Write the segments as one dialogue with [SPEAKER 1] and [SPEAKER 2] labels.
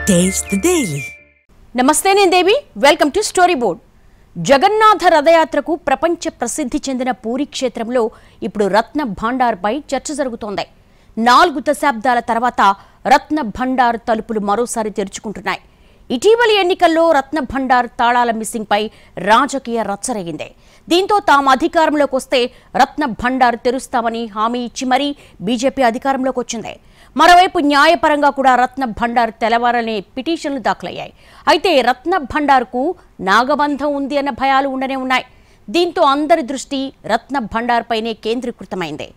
[SPEAKER 1] Taste the Daily.
[SPEAKER 2] నమస్తే నేను Devi welcome to story board. Jagannath రథయాత్రకు ప్రపంచ ప్రసిద్ధి చెందిన పూరి క్షేత్రంలో ఇప్పుడు రత్న భాండార్పై చర్చ జరుగుతోంది. 4 దశాబ్దాల తర్వాత రత్న భాండార్ తలుపులు మరోసారి తెరుచుకుంటున్నాయి. ఇటీవలి ఎన్నికల్లో రత్న భాండార్ తాళాల మిస్సింగ్ పై రాజకీయ రచ్చరగింది. దీంతో తాము అధికారంలోకి వస్తే రత్న భాండార్ తెరుస్తామని హామీ ఇచ్చి మరీ బీజేపీ అధికారంలోకి వచ్చింది. మరోవైపు న్యాయపరంగా కూడా రత్న భాండార్ తెలవారనే పిటిషన్లు దాఖలయ్యాయి. అయితే రత్న భాండార్కు నాగబంధం ఉంది అన్న భయాలు ఉండనే ఉన్నాయి. దీంతో అందరి దృష్టి రత్న భాండార్పైనే కేంద్రీకృతమైంది.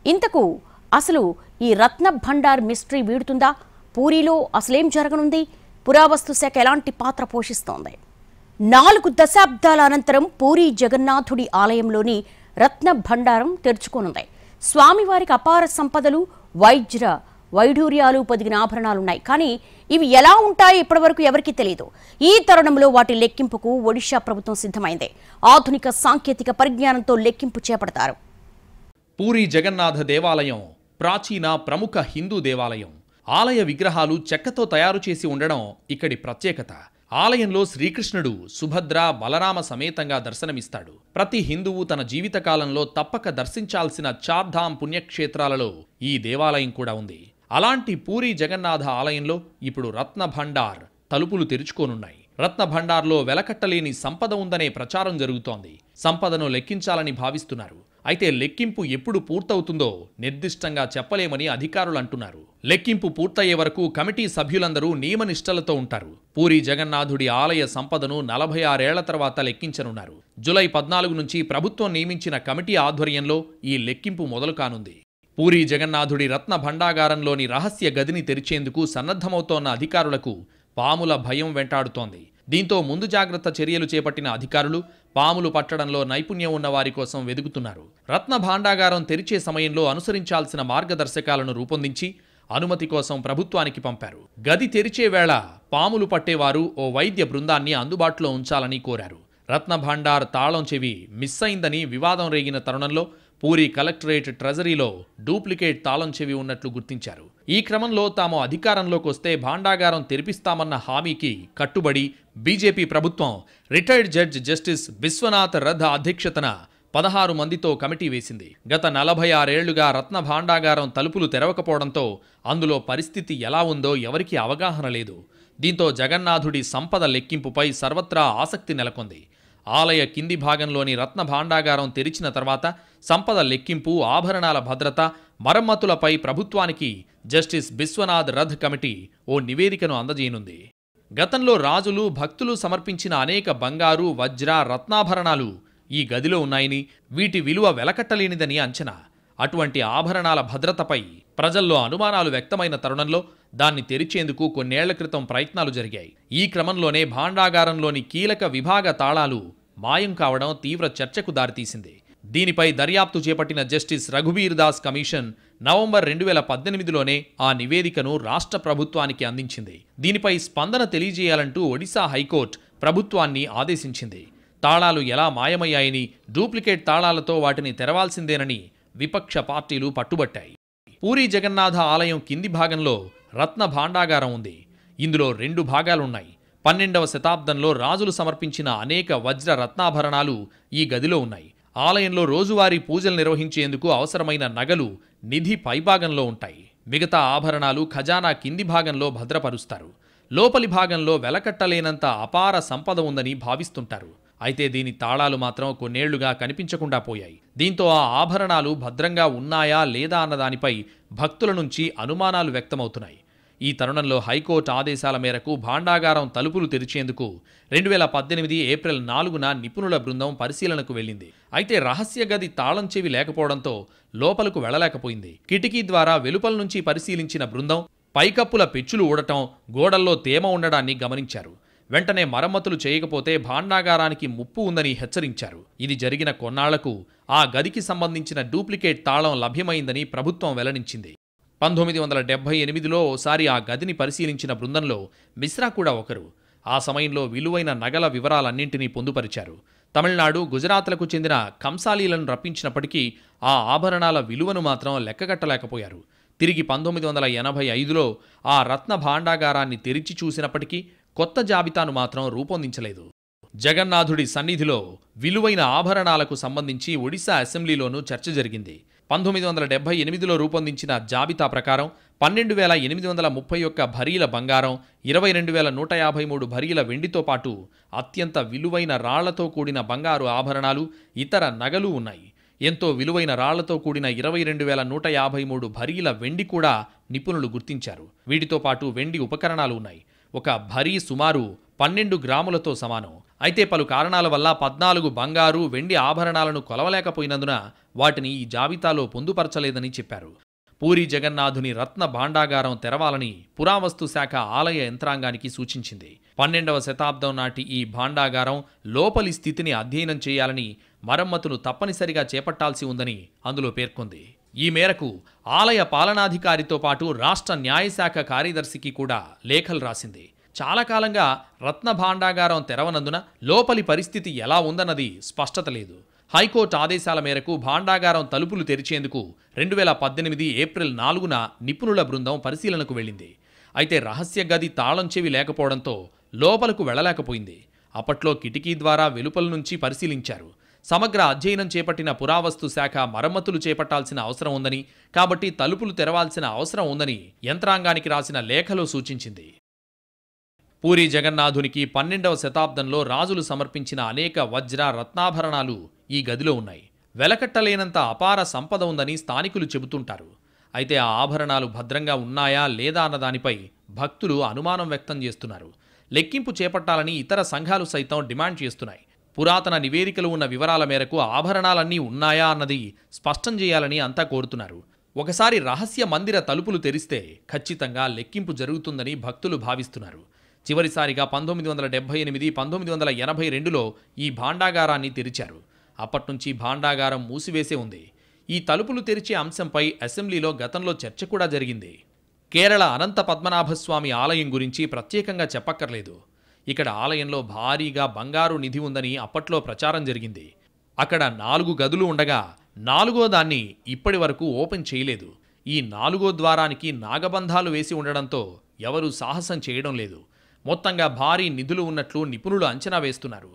[SPEAKER 2] ఇంతకు అసలు ఈ రత్న భాండార్ మిస్టరీ వీడుతుందా? పూరిలో అసలేం జరగనుంది? పురావస్తు శాఖ ఎలాంటి పాత్ర పోషిస్తోంది? 4 దశాబ్దాల అనంతరం పూరి జగన్నాథుడి ఆలయంలోని రత్న భండారం తెరుచుకోనుంది. స్వామివారికి అపార సంపదలు, వైఢూర్యాలు పొదిగిన ఆభరణాలున్నాయి. కానీ ఇవి ఎలా ఉంటాయో ఇప్పటివరకు ఎవరికీ తెలియదు. ఈ తరుణంలో వాటి లెక్కింపుకు ఒడిషా ప్రభుత్వం సిద్ధమైంది. ఆధునిక సాంకేతిక పరిజ్ఞానంతో లెక్కింపు చేపడతారు.
[SPEAKER 3] పూరి జగన్నాథ దేవాలయం ప్రాచీన ప్రముఖ హిందూ దేవాలయం. ఆలయ విగ్రహాలు చెక్కతో తయారు చేసి ఉండడం ఇక్కడి ప్రత్యేకత. ఆలయంలో శ్రీకృష్ణుడు సుభద్ర, బలరామ సమేతంగా దర్శనమిస్తాడు. ప్రతి హిందువు తన జీవితకాలంలో తప్పక దర్శించాల్సిన చార్ధామ్ పుణ్యక్షేత్రాలలో ఈ దేవాలయం కూడా ఉంది. అలాంటి పూరి జగన్నాథ ఆలయంలో ఇప్పుడు రత్న భండార్ తలుపులు తెరుచుకోనున్నాయి. రత్న భండార్లో వెలకట్టలేని సంపద ఉందనే ప్రచారం జరుగుతోంది. సంపదను లెక్కించాలని భావిస్తున్నారు. అయితే లెక్కింపు ఎప్పుడు పూర్తవుతుందో నిర్దిష్టంగా చెప్పలేమని అధికారులు అంటున్నారు. లెక్కింపు పూర్తయ్యే వరకు కమిటీ సభ్యులందరూ నియమనిష్టలతో ఉంటారు. పూరి జగన్నాథుడి ఆలయ సంపదను 46 ఏళ్ల తర్వాత లెక్కించనున్నారు. జూలై 14 నుంచి ప్రభుత్వం నియమించిన కమిటీ ఆధ్వర్యంలో ఈ లెక్కింపు మొదలు కానుంది. పూరి జగన్నాథుడి రత్న భండాగారంలోని రహస్య గదిని తెరిచేందుకు సన్నద్ధమవుతోన్న అధికారులకు పాముల భయం వెంటాడుతోంది. దీంతో ముందు జాగ్రత్త చర్యలు చేపట్టిన అధికారులు పాములు పట్టడంలో నైపుణ్యం ఉన్న వారి కోసం వెదుకుతున్నారు. రత్న భాండాగారం తెరిచే సమయంలో అనుసరించాల్సిన మార్గదర్శకాలను రూపొందించి అనుమతి కోసం ప్రభుత్వానికి పంపారు. గది తెరిచే వేళ పాములు పట్టేవారు ఓ వైద్య బృందాన్ని అందుబాటులో ఉంచాలని కోరారు. రత్న భాండార్ తాళం చెవి మిస్ అయిందని వివాదం రేగిన తరుణంలో పూరి కలెక్టరేట్ ట్రెజరీలో డూప్లికేట్ తాళం చెవి ఉన్నట్లు గుర్తించారు. ఈ క్రమంలో తాము అధికారంలోకి వస్తే భాండాగారం తెరిపిస్తామన్న హామీకి కట్టుబడి బీజేపీ ప్రభుత్వం retired judge justice Biswanath Rath అధ్యక్షతన 16 మందితో కమిటీ వేసింది. గత 46 ఏళ్లుగా రత్న భాండాగారం తలుపులు తెరవకపోవడంతో అందులో పరిస్థితి ఎలా ఉందో ఎవరికీ అవగాహన లేదు. దీంతో జగన్నాథుడి సంపద లెక్కింపుపై సర్వత్రా ఆసక్తి నెలకొంది. ఆలయ కింది భాగంలోని రత్న భాండాగారం తెరిచిన తర్వాత సంపద లెక్కింపు, ఆభరణాల భద్రత, మరమ్మతులపై ప్రభుత్వానికి జస్టిస్ బిశ్వనాథ్ రథ్ కమిటీ ఓ నివేదికను అందజేయనుంది. గతంలో రాజులు, భక్తులు సమర్పించిన అనేక బంగారు, వజ్ర, రత్నాభరణాలు ఈ గదిలో ఉన్నాయని, వీటి విలువ వెలకట్టలేనిదని అంచనా. అటువంటి ఆభరణాల భద్రతపై ప్రజల్లో అనుమానాలు వ్యక్తమైన తరుణంలో దాన్ని తెరిచేందుకు కొన్నేళ్ల క్రితం ప్రయత్నాలు జరిగాయి. ఈ క్రమంలోనే భాండాగారంలోని కీలక విభాగ తాళాలు మాయం కావడం తీవ్ర చర్చకు దారితీసింది. దీనిపై దర్యాప్తు చేపట్టిన justice Raghubir Das commission November 2018లోనే ఆ నివేదికను రాష్ట్ర ప్రభుత్వానికి అందించింది. దీనిపై స్పందన తెలియజేయాలంటూ ఒడిశా హైకోర్టు ప్రభుత్వాన్ని ఆదేశించింది. తాళాలు ఎలా మాయమయ్యాయని, డూప్లికేట్ తాళాలతో వాటిని తెరవాల్సిందేనని విపక్ష పార్టీలు పట్టుబట్టాయి. పూరి జగన్నాథ ఆలయం కింది భాగంలో రత్న భాండాగారం ఉంది. ఇందులో 2 భాగాలున్నాయి. 12వ శతాబ్దంలో రాజులు సమర్పించిన అనేక వజ్ర రత్నాభరణాలు ఈ గదిలో ఉన్నాయి. ఆలయంలో రోజువారీ పూజలు నిర్వహించేందుకు అవసరమైన నగలు నిధి పైభాగంలో ఉంటాయి. మిగతా ఆభరణాలు ఖజానా కింది భాగంలో భద్రపరుస్తారు. లోపలి భాగంలో వెలకట్టలేనంత అపార సంపద ఉందని భావిస్తుంటారు. అయితే దీని తాళాలు మాత్రం కొన్నేళ్లుగా కనిపించకుండా పోయాయి. దీంతో ఆ ఆభరణాలు భద్రంగా ఉన్నాయా లేదా అన్నదానిపై భక్తుల నుంచి అనుమానాలు వ్యక్తమవుతున్నాయి. ఈ తరుణంలో హైకోర్టు ఆదేశాల మేరకు భాండాగారం తలుపులు తెరిచేందుకు 2018 ఏప్రిల్ 4న నిపుణుల బృందం పరిశీలనకు వెళ్లింది. అయితే రహస్య గది తాళం చెవి లేకపోవడంతో లోపలకు వెళ్లలేకపోయింది. కిటికీ ద్వారా వెలుపల నుంచి పరిశీలించిన బృందం పైకప్పుల పెచ్చులు ఊడటం, గోడల్లో తేమ ఉండడాన్ని గమనించారు. వెంటనే మరమ్మతులు చేయకపోతే భాండాగారానికి ముప్పు ఉందని హెచ్చరించారు. ఇది జరిగిన కొన్నాళ్లకు ఆ గదికి సంబంధించిన డూప్లికేట్ తాళం లభ్యమైందని ప్రభుత్వం వెల్లడించింది. 1978లో ఓసారి ఆ గదిని పరిశీలించిన బృందంలో మిశ్రా కూడా ఒకరు. ఆ సమయంలో విలువైన నగల వివరాలన్నింటినీ పొందుపరిచారు. తమిళనాడు, గుజరాత్లకు చెందిన కంసాలీలను రప్పించినప్పటికీ ఆ ఆభరణాల విలువను మాత్రం లెక్కగట్టలేకపోయారు. తిరిగి 1985లో ఆ రత్న భాండాగారాన్ని తెరిచి చూసినప్పటికీ కొత్త జాబితాను మాత్రం రూపొందించలేదు. జగన్నాథుడి సన్నిధిలో విలువైన ఆభరణాలకు సంబంధించి ఒడిశా అసెంబ్లీలోనూ చర్చ జరిగింది. 1978లో రూపొందించిన జాబితా ప్రకారం 12,831 భరీల బంగారం, 22,153 భరీల వెండితో పాటు అత్యంత విలువైన రాళ్లతో కూడిన బంగారు ఆభరణాలు, ఇతర నగలు ఉన్నాయి. ఎంతో విలువైన రాళ్లతో కూడిన 22,153 భరీల వెండి కూడా నిపుణులు గుర్తించారు. వీటితో పాటు వెండి ఉపకరణాలు ఉన్నాయి. ఒక భరీ సుమారు 12 గ్రాములతో సమానం. అయితే పలు కారణాల వల్ల 14 బంగారు, వెండి ఆభరణాలను కొలవలేకపోయినందున వాటిని ఈ జాబితాలో పొందుపరచలేదని చెప్పారు. పూరి జగన్నాథుని రత్న భాండాగారం తెరవాలని పురావస్తు శాఖ ఆలయ యంత్రాంగానికి సూచించింది. 12వ శతాబ్దం నాటి ఈ భాండాగారం లోపలి స్థితిని అధ్యయనం చేయాలని, మరమ్మతులు తప్పనిసరిగా చేపట్టాల్సి ఉందని అందులో పేర్కొంది. ఈ మేరకు ఆలయ పాలనాధికారితో పాటు రాష్ట్ర న్యాయశాఖ కార్యదర్శికి కూడా లేఖలు రాసింది. చాలా కాలంగా రత్న భాండాగారం తెరవనందున లోపలి పరిస్థితి ఎలా ఉందన్నది స్పష్టత లేదు. హైకోర్టు ఆదేశాల మేరకు భాండాగారం తలుపులు తెరిచేందుకు 2018 ఏప్రిల్ 4న నిపుణుల బృందం పరిశీలనకు వెళ్ళింది. అయితే రహస్య గది తాళం చెవి లేకపోవడంతో లోపలకు వెళ్లలేకపోయింది. అప్పట్లో కిటికీ ద్వారా వెలుపల నుంచి పరిశీలించారు. సమగ్ర అధ్యయనం చేపట్టిన పురావస్తు శాఖ మరమ్మతులు చేపట్టాల్సిన అవసరం ఉందని, కాబట్టి తలుపులు తెరవాల్సిన అవసరం ఉందని యంత్రాంగానికి రాసిన లేఖలో సూచించింది. పూరి జగన్నాథునికి 12వ శతాబ్దంలో రాజులు సమర్పించిన అనేక వజ్ర, రత్నాభరణాలు ఈ గదిలో ఉన్నాయి. వెలకట్టలేనంత అపార సంపద ఉందని స్థానికులు చెబుతుంటారు. అయితే ఆ ఆభరణాలు భద్రంగా ఉన్నాయా లేదా అన్న దానిపై భక్తులు అనుమానం వ్యక్తం చేస్తున్నారు. లెక్కింపు చేపట్టాలని ఇతర సంఘాలు సైతం డిమాండ్ చేస్తున్నాయి. పురాతన నివేదికలు ఉన్న వివరాల మేరకు ఆభరణాలన్నీ ఉన్నాయా అన్నది స్పష్టం చేయాలని అంతా కోరుతున్నారు. ఒకసారి రహస్య మందిర తలుపులు తెరిస్తే ఖచ్చితంగా లెక్కింపు జరుగుతుందని భక్తులు భావిస్తున్నారు. చివరిసారిగా 1978, 1982లో ఈ భాండాగారాన్ని తెరిచారు. అప్పట్నుంచి భాండాగారం మూసివేసే ఉంది. ఈ తలుపులు తెరిచే అంశంపై అసెంబ్లీలో గతంలో చర్చ కూడా జరిగింది. కేరళ అనంత పద్మనాభస్వామి ఆలయం గురించి ప్రత్యేకంగా చెప్పక్కర్లేదు. ఇక్కడ ఆలయంలో భారీగా బంగారు నిధి ఉందని అప్పట్లో ప్రచారం జరిగింది. అక్కడ 4 గదులు ఉండగా 4వ దాన్ని ఇప్పటి వరకు ఓపెన్ చేయలేదు. ఈ 4వ ద్వారానికి నాగబంధాలు వేసి ఉండడంతో ఎవరూ సాహసం చేయడం లేదు. మొత్తంగా భారీ నిధులు ఉన్నట్లు నిపుణులు అంచనా వేస్తున్నారు.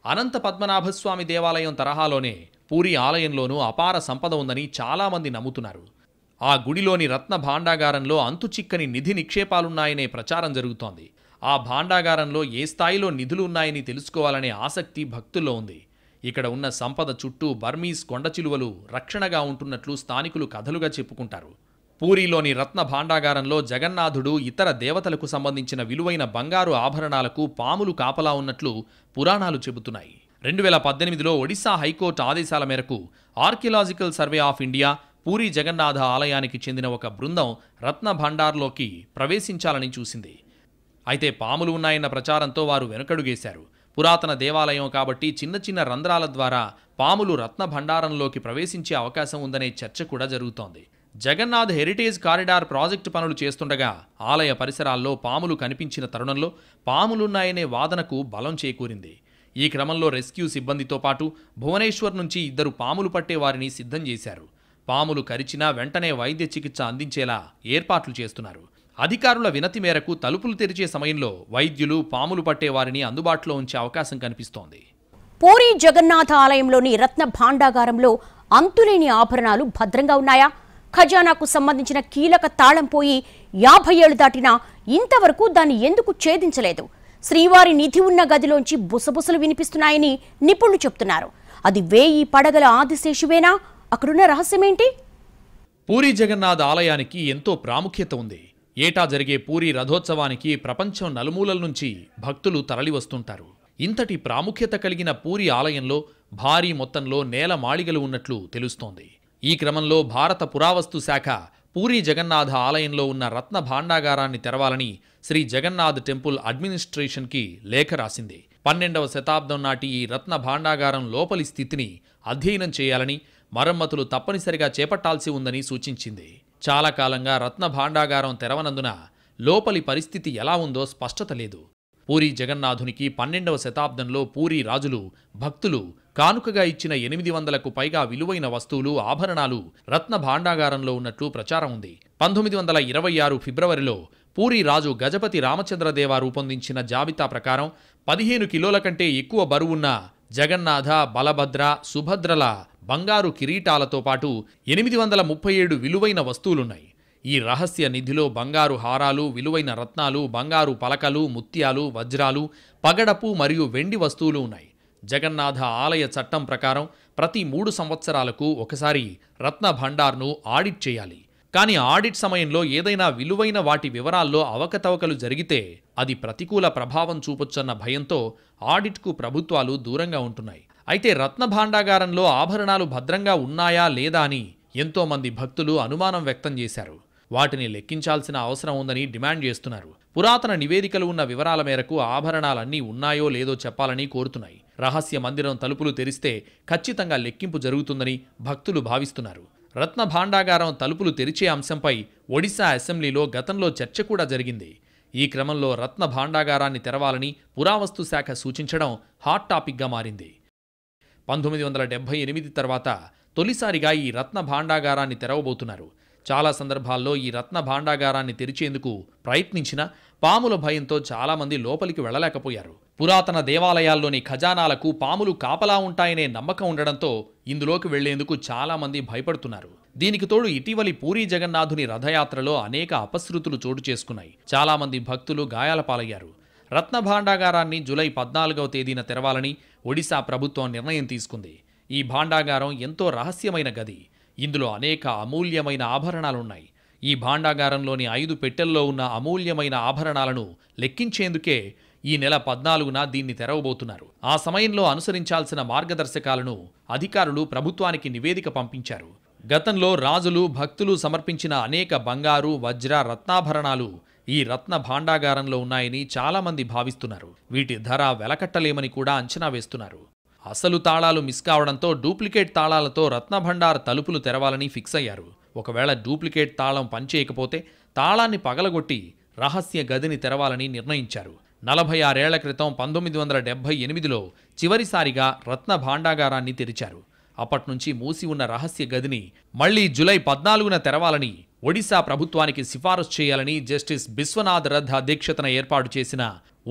[SPEAKER 3] అనంత పద్మనాభస్వామి దేవాలయం తరహాలోనే పూరి ఆలయంలోనూ అపార సంపద ఉందని చాలామంది నమ్ముతున్నారు. ఆ గుడిలోని రత్న భాండాగారంలో అంతుచిక్కని నిధి నిక్షేపాలున్నాయనే ప్రచారం జరుగుతోంది. ఆ భాండాగారంలో ఏ స్థాయిలో నిధులు ఉన్నాయని తెలుసుకోవాలనే ఆసక్తి భక్తుల్లో ఉంది. ఇక్కడ ఉన్న సంపద చుట్టూ బర్మీస్ కొండచిలువలు రక్షణగా ఉంటున్నట్లు స్థానికులు కథలుగా చెప్పుకుంటారు. పూరిలోని రత్న భాండాగారంలో జగన్నాథుడు, ఇతర దేవతలకు సంబంధించిన విలువైన బంగారు ఆభరణాలకు పాములు కాపలా ఉన్నట్లు పురాణాలు చెబుతున్నాయి. 2018లో ఒడిశా హైకోర్టు ఆదేశాల మేరకు archaeological survey of India Puri Jagannath ఆలయానికి చెందిన ఒక బృందం రత్న భాండార్లోకి ప్రవేశించాలని చూసింది. అయితే పాములు ఉన్నాయన్న ప్రచారంతో వారు వెనుకడుగేశారు. పురాతన దేవాలయం కాబట్టి చిన్న చిన్న రంధ్రాల ద్వారా పాములు రత్న భండారంలోకి ప్రవేశించే అవకాశం ఉందనే చర్చ కూడా జరుగుతోంది. జగన్నాథ్ హెరిటేజ్ కారిడార్ ప్రాజెక్టు పనులు చేస్తుండగా ఆలయ పరిసరాల్లో పాములు కనిపించిన తరుణంలో పాములున్నాయనే వాదనకు బలం చేకూరింది. ఈ క్రమంలో రెస్క్యూ సిబ్బందితో పాటు భువనేశ్వర్ నుంచి 2 పాములు పట్టే వారిని సిద్ధం చేశారు. పాములు కరిచినా వెంటనే వైద్య చికిత్స అందించేలా ఏర్పాట్లు చేస్తున్నారు. అధికారుల వినతి మేరకు తలుపులు తెరిచే సమయంలో వైద్యులు పాములు పట్టే వారిని అందుబాటులో ఉంచే అవకాశం కనిపిస్తోంది.
[SPEAKER 2] పూరి జగన్నాథ ఆలయంలోని రత్న భాండాగారంలో అంతులేని ఆభరణాలు భద్రంగా ఉన్నాయా? ఖజానాకు సంబంధించిన కీలక తాళం పోయి 50 ఏళ్లు దాటినా ఇంతవరకు దాన్ని ఎందుకు ఛేదించలేదు? శ్రీవారి నిధి ఉన్న గదిలోంచి బుసబుసలు వినిపిస్తున్నాయని నిపుణులు చెప్తున్నారు. అది 1000 పడగల ఆదిశేషువేనా? అక్కడున్న రహస్యమేంటి?
[SPEAKER 3] పూరి జగన్నాథ్ ఆలయానికి ఎంతో ప్రాముఖ్యత ఉంది. ఏటా జరిగే పూరి రథోత్సవానికి ప్రపంచం నలుమూలల నుంచి భక్తులు తరలివస్తుంటారు. ఇంతటి ప్రాముఖ్యత కలిగిన పూరి ఆలయంలో భారీ మొత్తంలో నేల మాళిగలు ఉన్నట్లు తెలుస్తోంది. ఈ క్రమంలో భారత పురావస్తు శాఖ పూరి జగన్నాథ ఆలయంలో ఉన్న రత్న భాండాగారాన్ని తెరవాలని శ్రీ జగన్నాథ్ టెంపుల్ అడ్మినిస్ట్రేషన్కి లేఖ రాసింది. 12వ శతాబ్దం నాటి ఈ రత్న భాండాగారం లోపలి స్థితిని అధ్యయనం చేయాలని, మరమ్మతులు తప్పనిసరిగా చేపట్టాల్సి ఉందని సూచించింది. చాలా కాలంగా రత్న భాండాగారం తెరవనందున లోపలి పరిస్థితి ఎలా ఉందో స్పష్టత లేదు. పూరి జగన్నాథునికి 12వ శతాబ్దంలో పూరి రాజులు, భక్తులు కానుకగా ఇచ్చిన 800కు పైగా విలువైన వస్తువులు, ఆభరణాలు రత్న భాండాగారంలో ఉన్నట్లు ప్రచారం ఉంది. 1926 ఫిబ్రవరిలో పూరీ రాజు గజపతి రామచంద్రదేవ రూపొందించిన జాబితా ప్రకారం 15 కిలోల కంటే ఎక్కువ బరువున్న జగన్నాథ, బలభద్ర, సుభద్రల బంగారు కిరీటాలతో పాటు 837 విలువైన వస్తువులున్నాయి. ఈ రహస్య నిధిలో బంగారు హారాలు, విలువైన రత్నాలు, బంగారు పలకలు, ముత్యాలు, వజ్రాలు, పగడపు మరియు వెండి వస్తువులు ఉన్నాయి. జగన్నాథ ఆలయ చట్టం ప్రకారం ప్రతి 3 సంవత్సరాలకు ఒకసారి రత్న భండార్ను ఆడిట్ చేయాలి. కానీ ఆడిట్ సమయంలో ఏదైనా విలువైన వాటి వివరాల్లో అవకతవకలు జరిగితే అది ప్రతికూల ప్రభావం చూపొచ్చన్న భయంతో ఆడిట్కు ప్రభుత్వాలు దూరంగా ఉంటున్నాయి. అయితే రత్న భాండాగారంలో ఆభరణాలు భద్రంగా ఉన్నాయా లేదా అని ఎంతోమంది భక్తులు అనుమానం వ్యక్తం చేశారు. వాటిని లెక్కించాల్సిన అవసరం ఉందని డిమాండ్ చేస్తున్నారు. పురాతన నివేదికలు ఉన్న వివరాల మేరకు ఆభరణాలన్నీ ఉన్నాయో లేదో చెప్పాలని కోరుతున్నాయి. రహస్య మందిరం తలుపులు తెరిస్తే ఖచ్చితంగా లెక్కింపు జరుగుతుందని భక్తులు భావిస్తున్నారు. రత్న భాండాగారం తలుపులు తెరిచే అంశంపై ఒడిశా అసెంబ్లీలో గతంలో చర్చ కూడా జరిగింది. ఈ క్రమంలో రత్న భాండాగారాన్ని తెరవాలని పురావస్తు శాఖ సూచించడం హాట్ టాపిక్గా మారింది. 1978 తర్వాత తొలిసారిగా ఈ రత్న భాండాగారాన్ని తెరవబోతున్నారు. చాలా సందర్భాల్లో ఈ రత్న భాండాగారాన్ని తెరిచేందుకు ప్రయత్నించినా పాముల భయంతో చాలామంది లోపలికి వెళ్లలేకపోయారు. పురాతన దేవాలయాల్లోని ఖజానాలకు పాములు కాపలా ఉంటాయనే నమ్మకం ఉండడంతో ఇందులోకి వెళ్లేందుకు చాలామంది భయపడుతున్నారు. దీనికి తోడు ఇటీవలి పూరీ జగన్నాథుని రథయాత్రలో అనేక అపశృతులు చోటు చేసుకున్నాయి. చాలామంది భక్తులు గాయాల పాలయ్యారు. రత్న భాండాగారాన్ని జూలై 14వ తేదీన తెరవాలని ఒడిశా ప్రభుత్వం నిర్ణయం తీసుకుంది. ఈ భాండాగారం ఎంతో రహస్యమైన గది. ఇందులో అనేక అమూల్యమైన ఆభరణాలున్నాయి. ఈ భాండాగారంలోని 5 పెట్టెల్లో ఉన్న అమూల్యమైన ఆభరణాలను లెక్కించేందుకే ఈ నెల 14న దీన్ని తెరవబోతున్నారు. ఆ సమయంలో అనుసరించాల్సిన మార్గదర్శకాలను అధికారులు ప్రభుత్వానికి నివేదిక పంపించారు. గతంలో రాజులు, భక్తులు సమర్పించిన అనేక బంగారు, వజ్ర, రత్నాభరణాలు ఈ రత్న భాండాగారంలో ఉన్నాయని చాలామంది భావిస్తున్నారు. వీటి ధర వెలకట్టలేమని కూడా అంచనా వేస్తున్నారు. అసలు తాళాలు మిస్ కావడంతో డూప్లికేట్ తాళాలతో రత్నభండార్ తలుపులు తెరవాలని ఫిక్స్ అయ్యారు. ఒకవేళ డూప్లికేట్ తాళం పనిచేయకపోతే తాళాన్ని పగలగొట్టి రహస్య గదిని తెరవాలని నిర్ణయించారు. 46 ఏళ్ల క్రితం 1978లో చివరిసారిగా రత్న భాండాగారాన్ని తెరిచారు. అప్పట్నుంచి మూసి ఉన్న రహస్య గదిని మళ్లీ జూలై 14న తెరవాలని ఒడిశా ప్రభుత్వానికి సిఫారసు చేయాలని జస్టిస్ బిశ్వనాథ్ రథ్ అధ్యక్షతన ఏర్పాటు చేసిన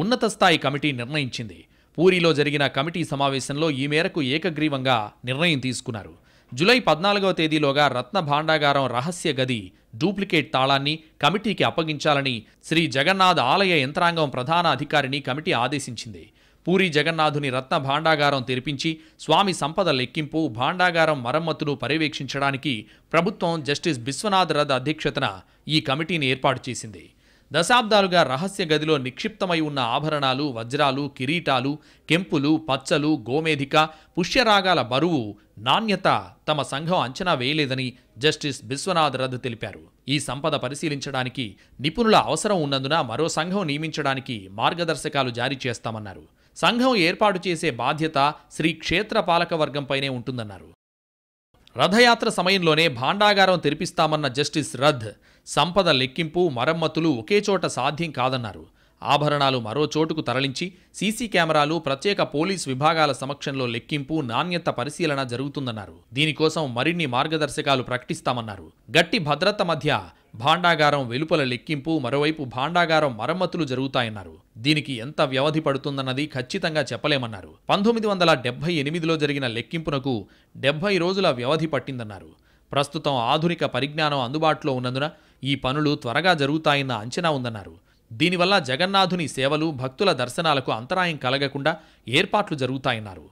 [SPEAKER 3] ఉన్నత స్థాయి కమిటీ నిర్ణయించింది. పూరీలో జరిగిన కమిటీ సమావేశంలో ఈ మేరకు ఏకగ్రీవంగా నిర్ణయం తీసుకున్నారు. జూలై 14వ తేదీలోగా రత్న భాండాగారం రహస్య గది డూప్లికేట్ తాళాన్ని కమిటీకి అప్పగించాలని శ్రీ జగన్నాథ్ ఆలయ యంత్రాంగం ప్రధాన అధికారిని కమిటీ ఆదేశించింది. పూరీ జగన్నాథుని రత్న భాండాగారం తెరిపించి స్వామి సంపద లెక్కింపు, భాండాగారం మరమ్మతును పర్యవేక్షించడానికి ప్రభుత్వం జస్టిస్ బిశ్వనాథ్ రథ్ అధ్యక్షతన ఈ కమిటీని ఏర్పాటు చేసింది. దశాబ్దాలుగా రహస్య గదిలో నిక్షిప్తమై ఉన్న ఆభరణాలు, వజ్రాలు, కిరీటాలు, కెంపులు, పచ్చలు, గోమేధిక, పుష్యరాగాల బరువు, నాణ్యత తమ సంఘం అంచనా వేయలేదని జస్టిస్ బిశ్వనాథ్ రథ్ తెలిపారు. ఈ సంపద పరిశీలించడానికి నిపుణుల అవసరం ఉన్నందున మరో సంఘం నియమించడానికి మార్గదర్శకాలు జారీ చేస్తామన్నారు. సంఘం ఏర్పాటు చేసే బాధ్యత శ్రీ క్షేత్ర పాలక వర్గంపైనే ఉంటుందన్నారు. రథయాత్ర సమయంలోనే భాండాగారం తెరిపిస్తామన్న జస్టిస్ రథ్ సంపద లెక్కింపు, మరమ్మతులు ఒకేచోట సాధ్యం కాదన్నారు. ఆభరణాలు మరో చోటుకు తరలించి సీసీ కెమెరాలు, ప్రత్యేక పోలీస్ విభాగాల సమక్షంలో లెక్కింపు, నాణ్యత పరిశీలన జరుగుతుందన్నారు. దీనికోసం మరిన్ని మార్గదర్శకాలు ప్రకటిస్తామన్నారు. గట్టి భద్రత మధ్య భాండాగారం వెలుపల లెక్కింపు, మరోవైపు భాండాగారం మరమ్మతులు జరుగుతాయన్నారు. దీనికి ఎంత వ్యవధి పడుతుందన్నది ఖచ్చితంగా చెప్పలేమన్నారు. 1978లో జరిగిన లెక్కింపునకు 70 రోజుల వ్యవధి పట్టిందన్నారు. ప్రస్తుతం ఆధునిక పరిజ్ఞానం అందుబాటులో ఉన్నందున ఈ పనులు త్వరగా జరుగుతాయన్న అంచనా ఉందన్నారు. దీనివల్ల జగన్నాథుని సేవలు, భక్తుల దర్శనాలకు అంతరాయం కలగకుండా ఏర్పాట్లు జరుగుతాయన్నారు.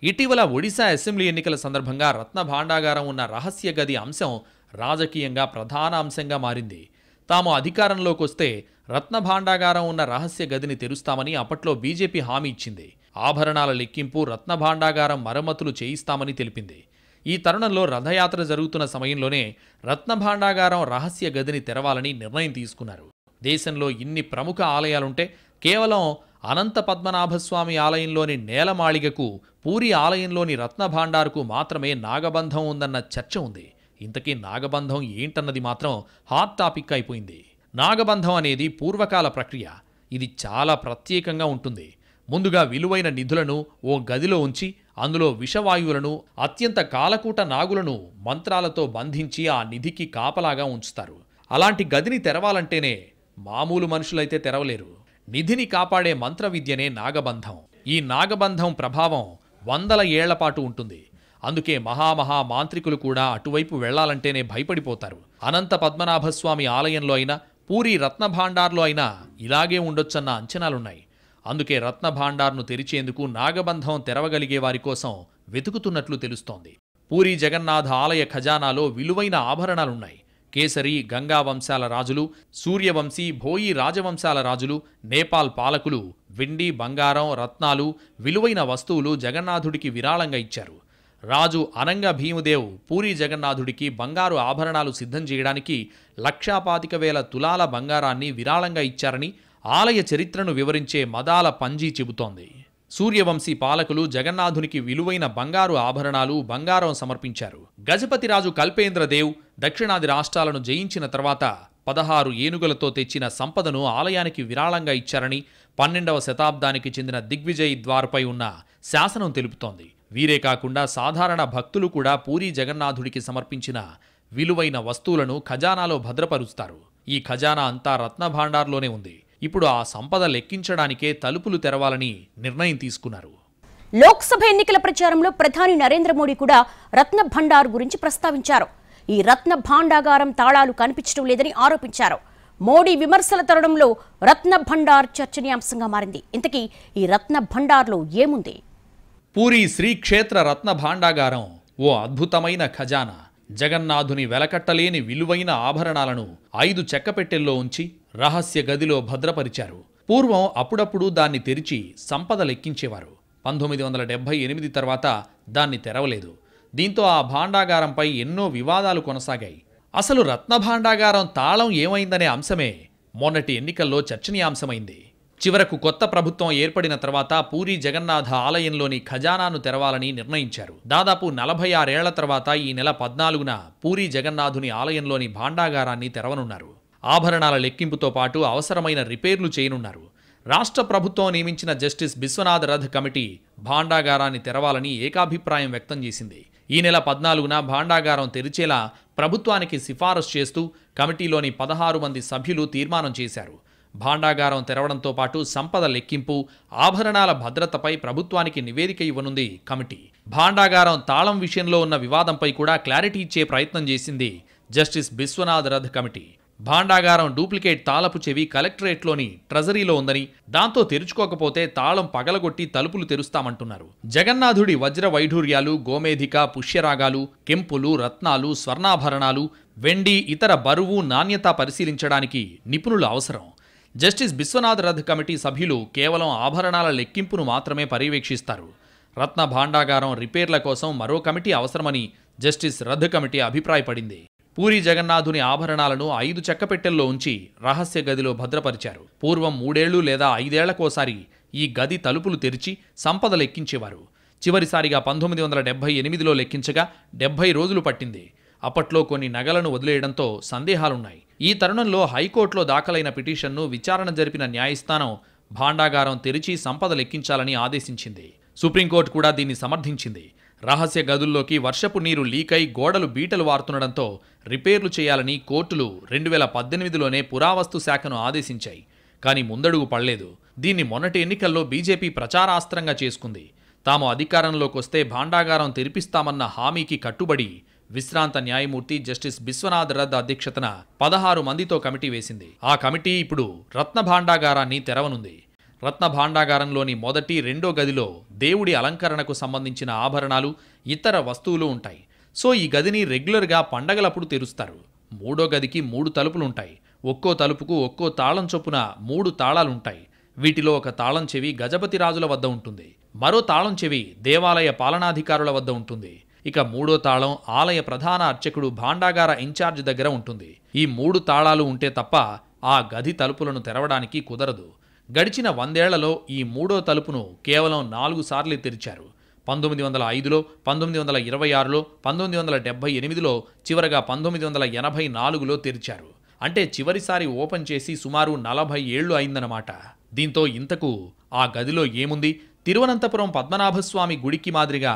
[SPEAKER 3] ఇటీవల ఒడిశా అసెంబ్లీ ఎన్నికల సందర్భంగా రత్న భాండాగారం ఉన్న రహస్య గది అంశం రాజకీయంగా ప్రధాన అంశంగా మారింది. తాము అధికారంలోకి వస్తే రత్న భాండాగారం ఉన్న రహస్య గదిని తెరుస్తామని అప్పట్లో బీజేపీ హామీ ఇచ్చింది. ఆభరణాల లెక్కింపు, రత్న భాండాగారం మరమ్మతులు చేయిస్తామని తెలిపింది. ఈ తరుణంలో రథయాత్ర జరుగుతున్న సమయంలోనే రత్న భాండాగారం రహస్య గదిని తెరవాలని నిర్ణయం తీసుకున్నారు. దేశంలో ఇన్ని ప్రముఖ ఆలయాలుంటే కేవలం అనంత పద్మనాభస్వామి ఆలయంలోని నేలమాళిగకు, పూరీ ఆలయంలోని రత్న భాండార్కు మాత్రమే నాగబంధం ఉందన్న చర్చ ఉంది. ఇంతకీ నాగబంధం ఏంటన్నది మాత్రం హాట్ టాపిక్ అయిపోయింది. నాగబంధం అనేది పూర్వకాల ప్రక్రియ. ఇది చాలా ప్రత్యేకంగా ఉంటుంది. ముందుగా విలువైన నిధులను ఓ గదిలో ఉంచి అందులో విషవాయువులను, అత్యంత కాలకూట నాగులను మంత్రాలతో బంధించి ఆ నిధికి కాపలాగా ఉంచుతారు. అలాంటి గదిని తెరవాలంటేనే మామూలు మనుషులైతే తెరవలేరు. నిధిని కాపాడే మంత్ర విద్యనే నాగబంధం. ఈ నాగబంధం ప్రభావం 100 ఏళ్లపాటు ఉంటుంది. అందుకే మహామహా మాంత్రికులు కూడా అటువైపు వెళ్లాలంటేనే భయపడిపోతారు. అనంత పద్మనాభస్వామి ఆలయంలో అయినా, పూరి రత్నభాండార్లో అయినా ఇలాగే ఉండొచ్చన్న అంచనాలున్నాయి. అందుకే రత్నభాండార్ను తెరిచేందుకు నాగబంధం తెరవగలిగే వారి కోసం వెతుకుతున్నట్లు తెలుస్తోంది. పూరి జగన్నాథ ఆలయ ఖజానాలో విలువైన ఆభరణాలున్నాయి. కేసరి, గంగా వంశాల రాజులు, సూర్యవంశీ, భోయి రాజవంశాల రాజులు, నేపాల్ పాలకులు వెండి, బంగారం, రత్నాలు, విలువైన వస్తువులు జగన్నాథుడికి విరాళంగా ఇచ్చారు. రాజు అనంగ భీముదేవ్ పూరి జగన్నాథుడికి బంగారు ఆభరణాలు సిద్ధం చేయడానికి 1,25,000 తులాల బంగారాన్ని విరాళంగా ఇచ్చారని ఆలయ చరిత్రను వివరించే మదాల పంజీ చెబుతోంది. సూర్యవంశీ పాలకులు జగన్నాథునికి విలువైన బంగారు ఆభరణాలు, బంగారం సమర్పించారు. గజపతిరాజు కల్పేంద్రదేవ్ దక్షిణాది రాష్ట్రాలను జయించిన తర్వాత 16 ఏనుగులతో తెచ్చిన సంపదను ఆలయానికి విరాళంగా ఇచ్చారని 12వ శతాబ్దానికి చెందిన దిగ్విజయ్ ద్వార్పై ఉన్న శాసనం తెలుపుతోంది. వీరే కాకుండా సాధారణ భక్తులు కూడా పూరీ జగన్నాథుడికి సమర్పించిన విలువైన వస్తువులను ఖజానాలో భద్రపరుస్తారు. ఈ ఖజానా అంతా రత్నభాండార్లోనే ఉంది. ఇప్పుడు ఆ సంపద లెక్కించడానికే తలుపులు తెరవాలని నిర్ణయం తీసుకున్నారు.
[SPEAKER 2] లోక్సభ ఎన్నికల ప్రచారంలో ప్రధాని నరేంద్ర మోడీ కూడా రత్న భండార్ గురించి ప్రస్తావించారు. ఈ రత్న భాండాగారం తాళాలు కనిపించడం లేదని ఆరోపించారు. మోడీ విమర్శల తరుణంలో రత్న భండార్ చర్చనీయాంశంగా మారింది. ఇంతకీ ఈ రత్న భండార్లో ఏముంది?
[SPEAKER 3] పూరీ శ్రీక్షేత్ర రత్న భాండాగారం ఓ అద్భుతమైన ఖజానా. జగన్నాథుని వెలకట్టలేని విలువైన ఆభరణాలను 5 చెక్కపెట్టెల్లో ఉంచి రహస్య గదిలో భద్రపరిచారు. పూర్వం అప్పుడప్పుడు దాన్ని తెరిచి సంపద లెక్కించేవారు. 1978 తర్వాత దాన్ని తెరవలేదు. దీంతో ఆ భాండాగారంపై ఎన్నో వివాదాలు కొనసాగాయి. అసలు రత్న భాండాగారం తాళం ఏమైందనే అంశమే మొన్నటి ఎన్నికల్లో చర్చనీయాంశమైంది. చివరకు కొత్త ప్రభుత్వం ఏర్పడిన తర్వాత పూరీ జగన్నాథ ఆలయంలోని ఖజానాను తెరవాలని నిర్ణయించారు. దాదాపు 46 ఏళ్ల తర్వాత ఈ నెల 14న పూరీ జగన్నాథుని ఆలయంలోని భాండాగారాన్ని తెరవనున్నారు. ఆభరణాల లెక్కింపుతో పాటు అవసరమైన రిపేర్లు చేయనున్నారు. రాష్ట్ర ప్రభుత్వం నియమించిన జస్టిస్ బిశ్వనాథ్ రథ్ కమిటీ భాండాగారాన్ని తెరవాలని ఏకాభిప్రాయం వ్యక్తం చేసింది. ఈ నెల 14న భాండాగారం తెరిచేలా ప్రభుత్వానికి సిఫారసు చేస్తూ కమిటీలోని 16 మంది సభ్యులు తీర్మానం చేశారు. భాండాగారం తెరవడంతో పాటు సంపద లెక్కింపు, ఆభరణాల భద్రతపై ప్రభుత్వానికి నివేదిక ఇవ్వనుంది కమిటీ. భాండాగారం తాళం విషయంలో ఉన్న వివాదంపై కూడా క్లారిటీ ఇచ్చే ప్రయత్నం చేసింది జస్టిస్ బిశ్వనాథ్ రథ్ కమిటీ. భాండాగారం డూప్లికేట్ తాళపు చెవి కలెక్టరేట్లోని ట్రెజరీలో ఉందని, దాంతో తెరుచుకోకపోతే తాళం పగలగొట్టి తలుపులు తెరుస్తామంటున్నారు. జగన్నాథుడి వజ్ర వైఢూర్యాలు, గోమేధిక, పుష్యరాగాలు, కెంపులు, రత్నాలు, స్వర్ణాభరణాలు, వెండి, ఇతర బరువు, నాణ్యత పరిశీలించడానికి నిపుణులు అవసరం. జస్టిస్ బిశ్వనాథ్ రథ్ కమిటీ సభ్యులు కేవలం ఆభరణాల లెక్కింపును మాత్రమే పర్యవేక్షిస్తారు. రత్న భాండాగారం రిపేర్ల కోసం మరో కమిటీ అవసరమని జస్టిస్ రథ్ కమిటీ అభిప్రాయపడింది. పూరీ జగన్నాథుని ఆభరణాలను 5 చెక్కపెట్టెల్లో ఉంచి రహస్య గదిలో భద్రపరిచారు. పూర్వం 3 ఏళ్లు లేదా 5 ఏళ్లకోసారి ఈ గది తలుపులు తెరిచి సంపద లెక్కించేవారు. చివరిసారిగా 1978లో లెక్కించగా 70 రోజులు పట్టింది. అప్పట్లో కొన్ని నగలను వదిలేయడంతో సందేహాలున్నాయి. ఈ తరుణంలో హైకోర్టులో దాఖలైన పిటిషన్ను విచారణ జరిపిన న్యాయస్థానం భాండాగారం తెరిచి సంపద లెక్కించాలని ఆదేశించింది. సుప్రీంకోర్టు కూడా దీన్ని సమర్థించింది. రహస్య గదుల్లోకి వర్షపు నీరు లీకై గోడలు బీటలు వారుతుండడంతో రిపేర్లు చేయాలని కోర్టులు 2018లోనే పురావస్తు శాఖను ఆదేశించాయి. కానీ ముందడుగు పడలేదు. దీన్ని మొన్నటి ఎన్నికల్లో బీజేపీ ప్రచారాస్త్రంగా చేసుకుంది. తాము అధికారంలోకొస్తే భాండాగారం తెరిపిస్తామన్న హామీకి కట్టుబడి విశ్రాంత న్యాయమూర్తి జస్టిస్ బిశ్వనాథ్ రథ్ అధ్యక్షతన 16 మందితో కమిటీ వేసింది. ఆ కమిటీ ఇప్పుడు రత్న భాండాగారాన్ని తెరవనుంది. రత్న భాండాగారంలోని మొదటి, రెండో గదిలో దేవుడి అలంకరణకు సంబంధించిన ఆభరణాలు, ఇతర వస్తువులు ఉంటాయి. సో ఈ గదిని రెగ్యులర్గా పండగలప్పుడు తెరుస్తారు. మూడో గదికి 3 తలుపులుంటాయి. ఒక్కో తలుపుకు ఒక్కో తాళం చొప్పున 3 తాళాలుంటాయి. వీటిలో ఒక తాళం చెవి గజపతి రాజుల వద్ద ఉంటుంది. మరో తాళం చెవి దేవాలయ పాలనాధికారుల వద్ద ఉంటుంది. ఇక 3వ తాళం ఆలయ ప్రధాన అర్చకుడు భాండాగార ఇన్ఛార్జ్ దగ్గర ఉంటుంది. ఈ 3 తాళాలు ఉంటే తప్ప ఆ గది తలుపులను తెరవడానికి కుదరదు. గడిచిన 100 ఏళ్లలో ఈ 3వ తలుపును కేవలం 4 సార్లు తెరిచారు. 1905లో, 1926లో, 1978లో, చివరగా 1984లో తెరిచారు. అంటే చివరిసారి ఓపెన్ చేసి సుమారు 40 ఏళ్లు అయిందన్నమాట. దీంతో ఇంతకు ఆ గదిలో ఏముంది, తిరువనంతపురం పద్మనాభస్వామి గుడికి మాదిరిగా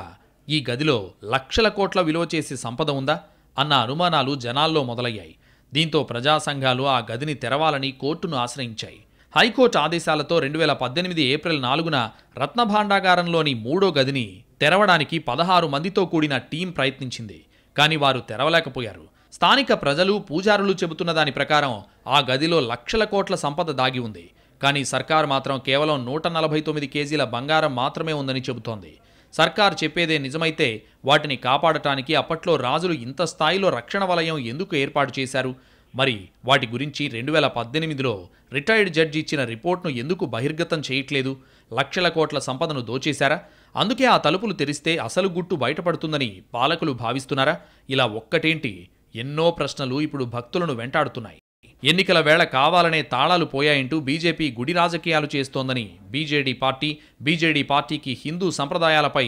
[SPEAKER 3] ఈ గదిలో లక్షల కోట్ల విలువ చేసే సంపద ఉందా అన్న అనుమానాలు జనాల్లో మొదలయ్యాయి. దీంతో ప్రజా సంఘాలు ఆ గదిని తెరవాలని కోర్టును ఆశ్రయించాయి. హైకోర్టు ఆదేశాలతో 2018 ఏప్రిల్ 4న రత్నభాండాగారంలోని 3వ గదిని తెరవడానికి 16 మందితో కూడిన టీం ప్రయత్నించింది. కానీ వారు తెరవలేకపోయారు. స్థానిక ప్రజలు, పూజారులు చెబుతున్న దాని ప్రకారం ఆ గదిలో లక్షల కోట్ల సంపద దాగి ఉంది. కానీ సర్కార్ మాత్రం కేవలం 149 కేజీల బంగారం మాత్రమే ఉందని చెబుతోంది. సర్కార్ చెప్పేదే నిజమైతే వాటిని కాపాడటానికి అప్పట్లో రాజులు ఇంత స్థాయిలో రక్షణ వలయం ఎందుకు ఏర్పాటు చేశారు? మరి వాటి గురించి 2018లో రిటైర్డ్ జడ్జి ఇచ్చిన రిపోర్ట్ను ఎందుకు బహిర్గతం చేయట్లేదు? లక్షల కోట్ల సంపదను దోచేశారా? అందుకే ఆ తలుపులు తెరిస్తే అసలు గుట్టు బయటపడుతుందని పాలకులు భావిస్తున్నారా? ఇలా ఒక్కటేంటి, ఎన్నో ప్రశ్నలు ఇప్పుడు భక్తులను వెంటాడుతున్నాయి. ఎన్నికల వేళ కావాలనే తాళాలు పోయాయంటూ బీజేపీ గుడి రాజకీయాలు చేస్తోందని బీజేడీ పార్టీకి హిందూ సంప్రదాయాలపై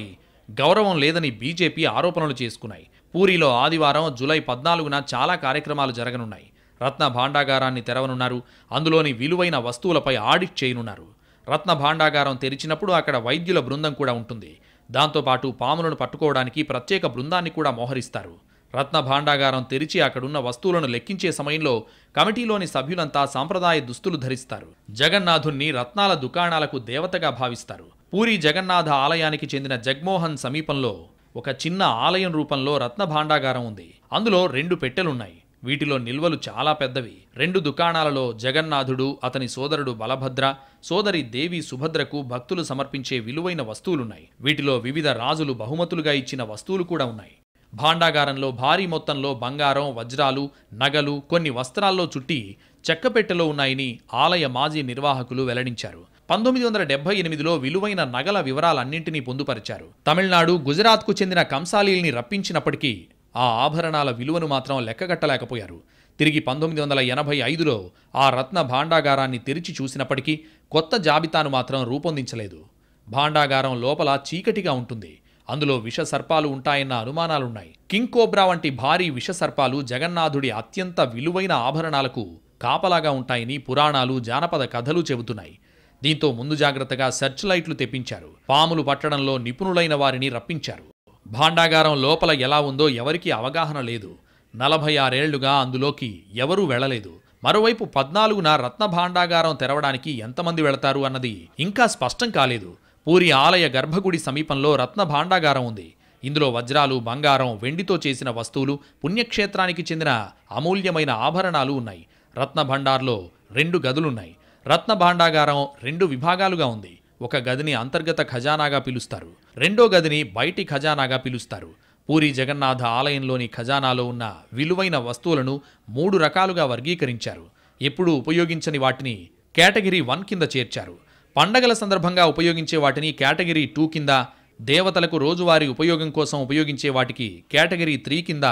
[SPEAKER 3] గౌరవం లేదని బీజేపీ ఆరోపణలు చేసుకున్నాయి. పూరిలో ఆదివారం జూలై 14న చాలా కార్యక్రమాలు జరగనున్నాయి. రత్న భాండాగారాన్ని తెరవనున్నారు. అందులోని విలువైన వస్తువులపై ఆడిట్ చేయనున్నారు. రత్న భాండాగారం తెరిచినప్పుడు అక్కడ వైద్యుల బృందం కూడా ఉంటుంది. దాంతోపాటు పాములను పట్టుకోవడానికి ప్రత్యేక బృందాన్ని కూడా మోహరిస్తారు. రత్న భాండాగారం తెరిచి అక్కడున్న వస్తువులను లెక్కించే సమయంలో కమిటీలోని సభ్యులంతా సాంప్రదాయ దుస్తులు ధరిస్తారు. జగన్నాథుణ్ణి రత్నాల దుకాణాలకు దేవతగా భావిస్తారు. పూరి జగన్నాథ ఆలయానికి చెందిన జగ్మోహన్ సమీపంలో ఒక చిన్న ఆలయం రూపంలో రత్న భాండాగారం ఉంది. అందులో 2 పెట్టెలున్నాయి. వీటిలో నిల్వలు చాలా పెద్దవి. 2 దుకాణాలలో జగన్నాథుడు, అతని సోదరుడు బలభద్ర, సోదరి దేవి సుభద్రకు భక్తులు సమర్పించే విలువైన వస్తువులున్నాయి. వీటిలో వివిధ రాజులు బహుమతులుగా ఇచ్చిన వస్తువులు కూడా ఉన్నాయి. భాండాగారంలో భారీ మొత్తంలో బంగారం, వజ్రాలు, నగలు, కొన్ని వస్త్రాల్లో చుట్టి చెక్కపెట్టెలో ఉన్నాయని ఆలయ మాజీ నిర్వాహకులు వెల్లడించారు. 1978లో విలువైన నగల వివరాలన్నింటినీ పొందుపరిచారు. తమిళనాడు, గుజరాత్కు చెందిన కంసాలీల్ని రప్పించినప్పటికీ ఆ ఆభరణాల విలువను మాత్రం లెక్కగట్టలేకపోయారు. తిరిగి 1985లో ఆ రత్న భాండాగారాన్ని తెరిచి చూసినప్పటికీ కొత్త జాబితాను మాత్రం రూపొందించలేదు. భాండాగారం లోపల చీకటిగా ఉంటుంది. అందులో విషసర్పాలు ఉంటాయన్న అనుమానాలున్నాయి. కింగ్ కోబ్రా వంటి భారీ విషసర్పాలు జగన్నాథుడి అత్యంత విలువైన ఆభరణాలకు కాపలాగా ఉంటాయని పురాణాలు, జానపద కథలు చెబుతున్నాయి. దీంతో ముందు జాగ్రత్తగా సెర్చ్ లైట్లు తెప్పించారు. పాములు పట్టడంలో నిపుణులైన వారిని రప్పించారు. భాండాగారం లోపల ఎలా ఉందో ఎవరికీ అవగాహన లేదు. 46 ఏళ్లుగా అందులోకి ఎవరూ వెళ్లలేదు. మరోవైపు 14న రత్న భాండాగారం తెరవడానికి ఎంతమంది వెళతారు అన్నది ఇంకా స్పష్టం కాలేదు. పూరి ఆలయ గర్భగుడి సమీపంలో రత్న భాండాగారం ఉంది. ఇందులో వజ్రాలు, బంగారం, వెండితో చేసిన వస్తువులు, పుణ్యక్షేత్రానికి చెందిన అమూల్యమైన ఆభరణాలు ఉన్నాయి. రత్న భండార్లో 2 గదులున్నాయి. రత్న భాండాగారం 2 విభాగాలుగా ఉంది. ఒక గదిని అంతర్గత ఖజానాగా పిలుస్తారు. రెండో గదిని బయటి ఖజానాగా పిలుస్తారు. పూరి జగన్నాథ ఆలయంలోని ఖజానాలో ఉన్న విలువైన వస్తువులను 3 రకాలుగా వర్గీకరించారు. ఎప్పుడూ ఉపయోగించని వాటిని కేటగిరీ 1 కింద చేర్చారు. పండగల సందర్భంగా ఉపయోగించే వాటిని కేటగిరీ 2 కింద, దేవతలకు రోజువారీ ఉపయోగం కోసం ఉపయోగించే వాటికి కేటగిరీ 3 కింద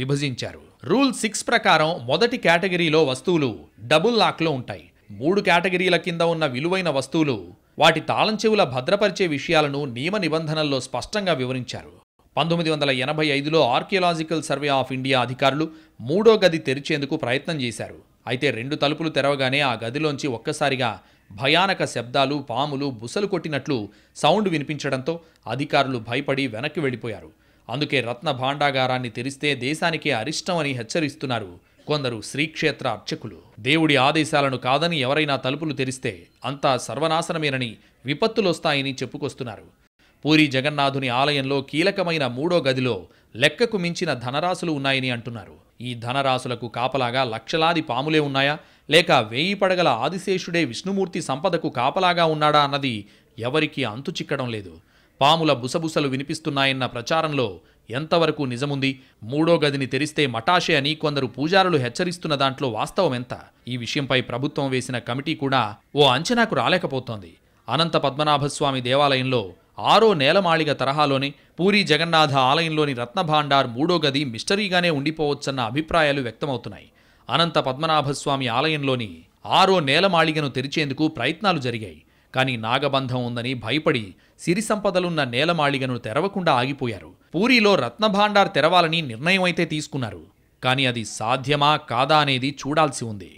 [SPEAKER 3] విభజించారు. రూల్ 6 ప్రకారం మొదటి కేటగిరీలో వస్తువులు డబుల్ లాక్లో ఉంటాయి. 3 కేటగిరీల కింద ఉన్న విలువైన వస్తువులు వాటి తాళం చెవుల భద్రపరిచే విషయాలను నియమ నిబంధనల్లో స్పష్టంగా వివరించారు. 1985లో ఆర్కియలాజికల్ సర్వే ఆఫ్ ఇండియా అధికారులు 3వ గది తెరిచేందుకు ప్రయత్నం చేశారు. అయితే 2 తలుపులు తెరవగానే ఆ గదిలోంచి ఒక్కసారిగా భయానక శబ్దాలు, పాములు బుసలు కొట్టినట్లు సౌండ్ వినిపించడంతో అధికారులు భయపడి వెనక్కి వెళ్ళిపోయారు. అందుకే రత్న భాండాగారాన్ని తెరిస్తే దేశానికే అరిష్టం అని హెచ్చరిస్తున్నారు కొందరు శ్రీక్షేత్ర అర్చకులు. దేవుడి ఆదేశాలను కాదని ఎవరైనా తలుపులు తెరిస్తే అంతా సర్వనాశనమేనని, విపత్తులొస్తాయని చెప్పుకొస్తున్నారు. పూరి జగన్నాథుని ఆలయంలో కీలకమైన 3వ గదిలో లెక్కకు మించిన ధనరాశులు ఉన్నాయని అంటున్నారు. ఈ ధనరాశులకు కాపలాగా లక్షలాది పాములే ఉన్నాయా, లేక 1000 పడగల ఆదిశేషుడే విష్ణుమూర్తి సంపదకు కాపలాగా ఉన్నాడా అన్నది ఎవరికీ అంతు చిక్కడం లేదు. పాముల బుసబుసలు వినిపిస్తున్నాయన్న ప్రచారంలో ఎంతవరకు నిజముంది? 3వ గదిని తెరిస్తే మటాషే అని కొందరు పూజారులు హెచ్చరిస్తున్న దాంట్లో వాస్తవం ఎంత? ఈ విషయంపై ప్రభుత్వం వేసిన కమిటీ కూడా ఓ అంచనాకు రాలేకపోతోంది. అనంత పద్మనాభస్వామి దేవాలయంలో 6వ నేలమాళిగ తరహాలోనే పూరి జగన్నాథ ఆలయంలోని రత్నభాండార్ 3వ గది మిస్టరీగానే ఉండిపోవచ్చన్న అభిప్రాయాలు వ్యక్తమవుతున్నాయి. అనంత పద్మనాభస్వామి ఆలయంలోని 6వ నేలమాళిగను తెరిచేందుకు ప్రయత్నాలు జరిగాయి. కానీ నాగబంధం ఉందని భయపడి సిరి సంపదలున్న నేలమాళిగను తెరవకుండా ఆగిపోయారు. పూరిలో రత్నభాండార్ తెరవాలని నిర్ణయం అయితే తీసుకున్నారు. కానీ అది సాధ్యమా కాదా అనేది చూడాల్సి ఉంది.